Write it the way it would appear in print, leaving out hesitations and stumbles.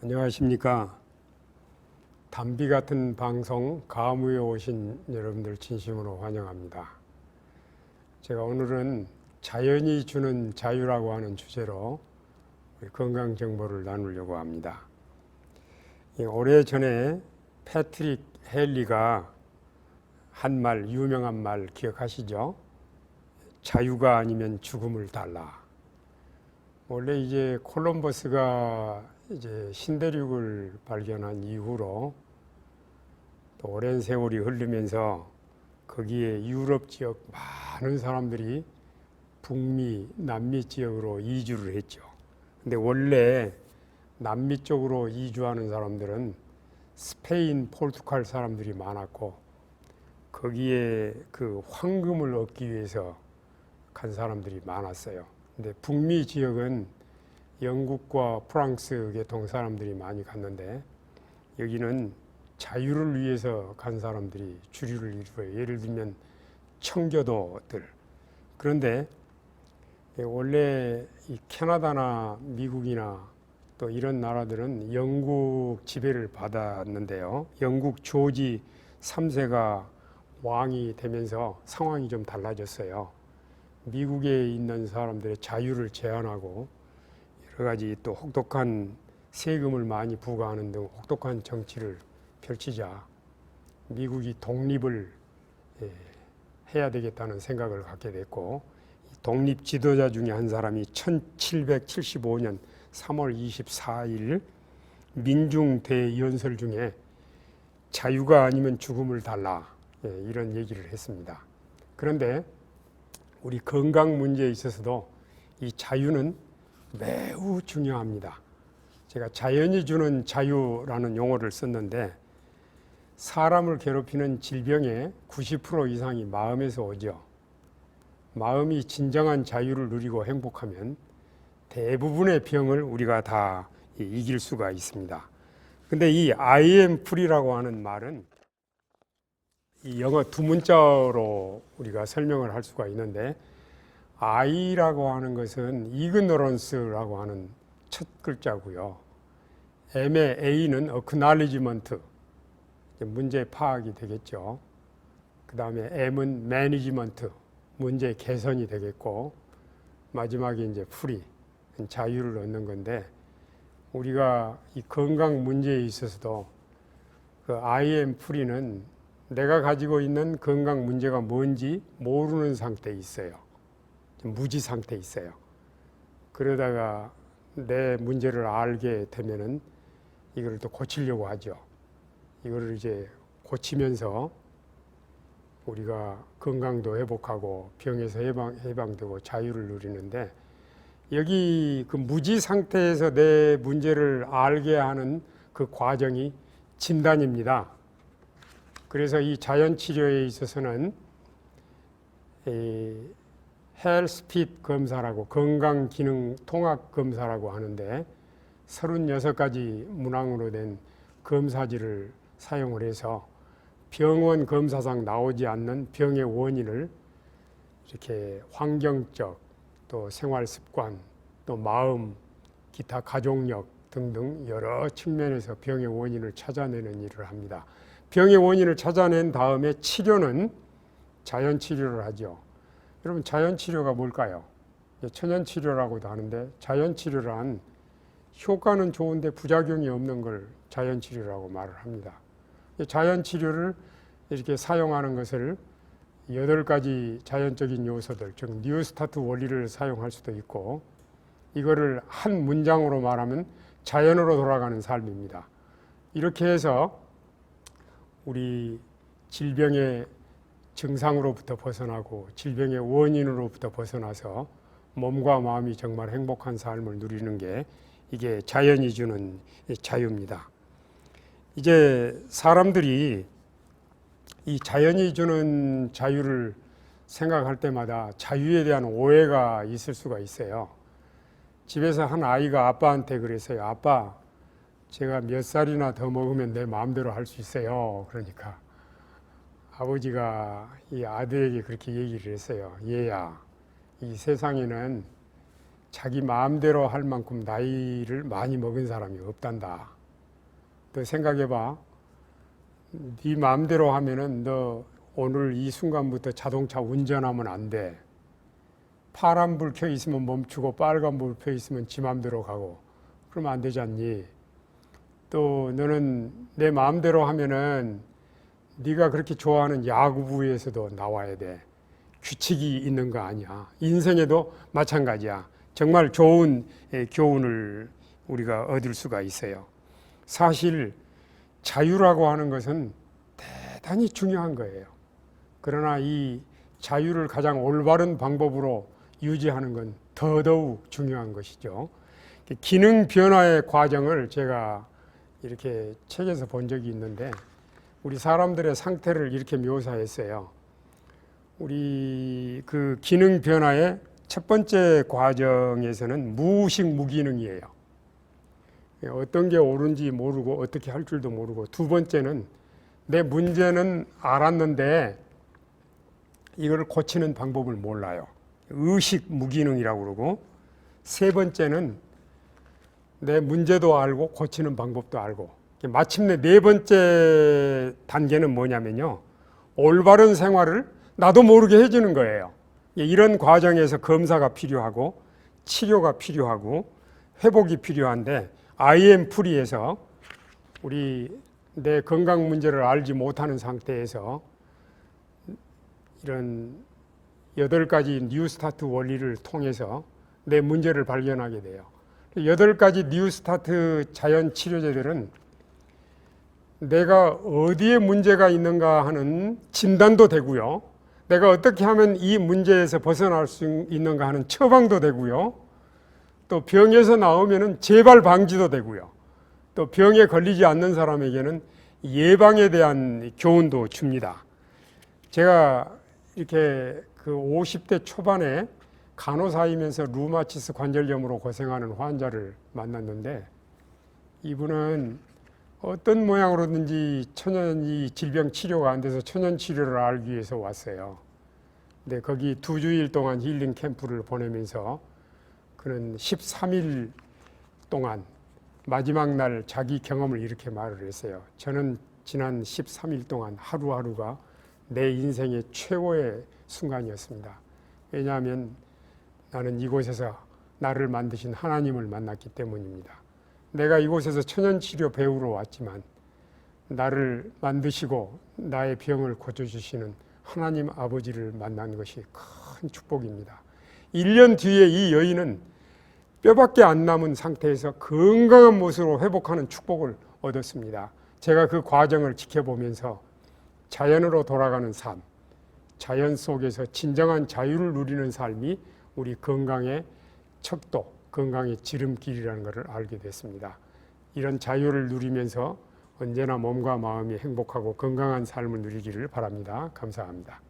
안녕하십니까. 담비 같은 방송 가무에 오신 여러분들 진심으로 환영합니다. 제가 오늘은 자연이 주는 자유라고 하는 주제로 건강 정보를 나누려고 합니다. 오래전에 패트릭 헨리가 한 말, 유명한 말 기억하시죠? 자유가 아니면 죽음을 달라. 원래 이제 콜럼버스가 이제 신대륙을 발견한 이후로 또 오랜 세월이 흐르면서 거기에 유럽 지역 많은 사람들이 북미, 남미 지역으로 이주를 했죠. 근데 원래 남미 쪽으로 이주하는 사람들은 스페인, 포르투갈 사람들이 많았고 거기에 그 황금을 얻기 위해서 간 사람들이 많았어요. 근데 북미 지역은 영국과 프랑스 계통 사람들이 많이 갔는데 여기는 자유를 위해서 간 사람들이 주류를 이루어요. 예를 들면 청교도들. 그런데 원래 이 캐나다나 미국이나 또 이런 나라들은 영국 지배를 받았는데요. 영국 조지 3세가 왕이 되면서 상황이 좀 달라졌어요. 미국에 있는 사람들의 자유를 제한하고 여러 가지 또 혹독한 세금을 많이 부과하는 등 혹독한 정치를 펼치자 미국이 독립을 해야 되겠다는 생각을 갖게 됐고, 독립 지도자 중에 한 사람이 1775년 3월 24일 민중대연설 중에 자유가 아니면 죽음을 달라 이런 얘기를 했습니다. 그런데 우리 건강 문제에 있어서도 이 자유는 매우 중요합니다. 제가 자연이 주는 자유라는 용어를 썼는데 사람을 괴롭히는 질병의 90% 이상이 마음에서 오죠. 마음이 진정한 자유를 누리고 행복하면 대부분의 병을 우리가 다 이길 수가 있습니다. 근데 이 I am free라고 하는 말은 이 영어 두 문자로 우리가 설명을 할 수가 있는데 I라고 하는 것은 ignorance라고 하는 첫 글자고요. M의 A는 acknowledgement, 문제 파악이 되겠죠. 그 다음에 M은 management, 문제 개선이 되겠고, 마지막에 이제 free, 자유를 얻는 건데, 우리가 이 건강 문제에 있어서도 그 I am free는 내가 가지고 있는 건강 문제가 뭔지 모르는 상태에 있어요. 무지 상태에 있어요. 그러다가 내 문제를 알게 되면은 이걸 또 고치려고 하죠. 이거를 이제 고치면서 우리가 건강도 회복하고 병에서 해방되고 자유를 누리는데, 여기 그 무지 상태에서 내 문제를 알게 하는 그 과정이 진단입니다. 그래서 이 자연 치료에 있어서는 헬스핏 검사라고 건강기능 통합검사라고 하는데 36가지 문항으로 된 검사지를 사용을 해서 병원 검사상 나오지 않는 병의 원인을 이렇게 환경적, 또 생활습관, 또 마음, 기타 가족력 등등 여러 측면에서 병의 원인을 찾아내는 일을 합니다. 병의 원인을 찾아낸 다음에 치료는 자연치료를 하죠. 여러분, 자연치료가 뭘까요? 천연치료라고도 하는데 자연치료란 효과는 좋은데 부작용이 없는 걸 자연치료라고 말을 합니다. 자연치료를 이렇게 사용하는 것을 8가지 자연적인 요소들, 즉 뉴스타트 원리를 사용할 수도 있고, 이거를 한 문장으로 말하면 자연으로 돌아가는 삶입니다. 이렇게 해서 우리 질병의 증상으로부터 벗어나고 질병의 원인으로부터 벗어나서 몸과 마음이 정말 행복한 삶을 누리는 게 이게 자연이 주는 자유입니다. 이제 사람들이 이 자연이 주는 자유를 생각할 때마다 자유에 대한 오해가 있을 수가 있어요. 집에서 한 아이가 아빠한테 그랬어요. 아빠, 제가 몇 살이나 더 먹으면 내 마음대로 할 수 있어요. 그러니까 아버지가 이 아들에게 그렇게 얘기를 했어요. 얘야, 이 세상에는 자기 마음대로 할 만큼 나이를 많이 먹은 사람이 없단다. 너 생각해봐. 네 마음대로 하면은 너 오늘 이 순간부터 자동차 운전하면 안 돼. 파란불 켜 있으면 멈추고 빨간불 켜 있으면 지 마음대로 가고 그러면 안 되지 않니? 또 너는 내 마음대로 하면은 네가 그렇게 좋아하는 야구부에서도 나와야 돼. 규칙이 있는 거 아니야. 인생에도 마찬가지야. 정말 좋은 교훈을 우리가 얻을 수가 있어요. 사실 자유라고 하는 것은 대단히 중요한 거예요. 그러나 이 자유를 가장 올바른 방법으로 유지하는 건 더더욱 중요한 것이죠. 기능 변화의 과정을 제가 이렇게 책에서 본 적이 있는데 우리 사람들의 상태를 이렇게 묘사했어요. 우리 그 기능 변화의 첫 번째 과정에서는 무의식 무기능이에요. 어떤 게 옳은지 모르고 어떻게 할 줄도 모르고, 두 번째는 내 문제는 알았는데 이걸 고치는 방법을 몰라요. 의식 무기능이라고 그러고, 세 번째는 내 문제도 알고 고치는 방법도 알고, 마침내 네 번째 단계는 뭐냐면요, 올바른 생활을 나도 모르게 해주는 거예요. 이런 과정에서 검사가 필요하고 치료가 필요하고 회복이 필요한데, IM프리에서 우리 내 건강 문제를 알지 못하는 상태에서 이런 8가지 뉴스타트 원리를 통해서 내 문제를 발견하게 돼요. 8가지 뉴스타트 자연 치료제들은 내가 어디에 문제가 있는가 하는 진단도 되고요, 내가 어떻게 하면 이 문제에서 벗어날 수 있는가 하는 처방도 되고요, 또 병에서 나오면은 재발 방지도 되고요, 또 병에 걸리지 않는 사람에게는 예방에 대한 교훈도 줍니다. 제가 이렇게 그 50대 초반에 간호사이면서 루마티스 관절염으로 고생하는 환자를 만났는데, 이분은 어떤 모양으로든지 천연이 질병 치료가 안 돼서 천연 치료를 알기 위해서 왔어요. 근데 거기 2주일 동안 힐링 캠프를 보내면서 그는 13일 동안 마지막 날 자기 경험을 이렇게 말을 했어요. 저는 지난 13일 동안 하루하루가 내 인생의 최고의 순간이었습니다. 왜냐하면 나는 이곳에서 나를 만드신 하나님을 만났기 때문입니다. 내가 이곳에서 천연치료 배우러 왔지만 나를 만드시고 나의 병을 고쳐주시는 하나님 아버지를 만난 것이 큰 축복입니다. 1년 뒤에 이 여인은 뼈밖에 안 남은 상태에서 건강한 모습으로 회복하는 축복을 얻었습니다. 제가 그 과정을 지켜보면서 자연으로 돌아가는 삶, 자연 속에서 진정한 자유를 누리는 삶이 우리 건강의 척도, 건강의 지름길이라는 것을 알게 됐습니다. 이런 자유를 누리면서 언제나 몸과 마음이 행복하고 건강한 삶을 누리기를 바랍니다. 감사합니다.